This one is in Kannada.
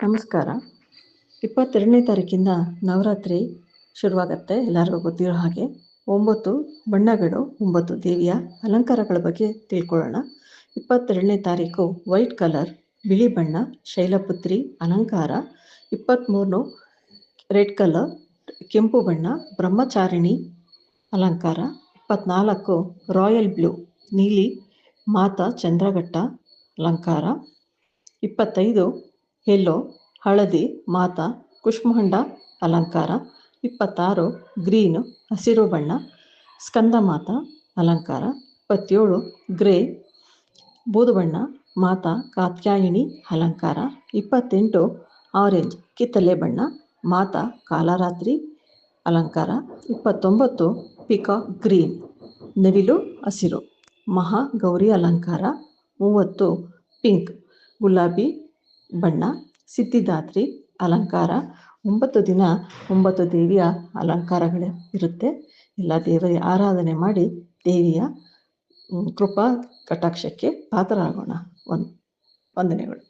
ನಮಸ್ಕಾರ. 22ನೇ ತಾರೀಕಿಂದ ನವರಾತ್ರಿ ಶುರುವಾಗತ್ತೆ. ಎಲ್ಲರಿಗೂ ಗೊತ್ತಿರೋ ಹಾಗೆ 9 ಬಣ್ಣಗಳು, 9 ದೇವಿಯ ಅಲಂಕಾರಗಳ ಬಗ್ಗೆ ತಿಳ್ಕೊಳ್ಳೋಣ. 22ನೇ ತಾರೀಕು ವೈಟ್ ಕಲರ್, ಬಿಳಿ ಬಣ್ಣ, ಶೈಲಪುತ್ರಿ ಅಲಂಕಾರ. 23 ರೆಡ್ ಕಲರ್, ಕೆಂಪು ಬಣ್ಣ, ಬ್ರಹ್ಮಚಾರಿಣಿ ಅಲಂಕಾರ. 24 ರಾಯಲ್ ಬ್ಲೂ, ನೀಲಿ ಮಾತಾ ಚಂದ್ರಘಟ್ಟ ಅಲಂಕಾರ. 25 ಯೆಲ್ಲೋ, ಹಳದಿ ಮಾತಾ ಕುಷ್ಮಹಂಡ ಅಲಂಕಾರ. 26 ಗ್ರೀನ್, ಹಸಿರು ಬಣ್ಣ, ಸ್ಕಂದ ಮಾತಾ ಅಲಂಕಾರ. 27 ಗ್ರೇ, ಬೂದು ಬಣ್ಣ, ಮಾತಾ ಕಾತ್ಯಾಯಿನಿ ಅಲಂಕಾರ. 28 ಆರೆಂಜ್, ಕಿತ್ತಲೆ ಬಣ್ಣ, ಮಾತಾ ಕಾಲರಾತ್ರಿ ಅಲಂಕಾರ. 29 ಪಿಕಾಕ್ ಗ್ರೀನ್, ನವಿಲು ಹಸಿರು, ಮಹಾ ಗೌರಿ ಅಲಂಕಾರ. 30 ಪಿಂಕ್, ಗುಲಾಬಿ ಬಣ್ಣ, ಸಿದ್ಧಿದಾತ್ರಿ ಅಲಂಕಾರ. 9 ದಿನ 9 ದೇವಿಯ ಅಲಂಕಾರಗಳು ಇರುತ್ತೆ. ಎಲ್ಲ ದೇವರ ಆರಾಧನೆ ಮಾಡಿ ದೇವಿಯ ಕೃಪಾ ಕಟಾಕ್ಷಕ್ಕೆ ಪಾತ್ರರಾಗೋಣ. ವಂದನೆಗಳು.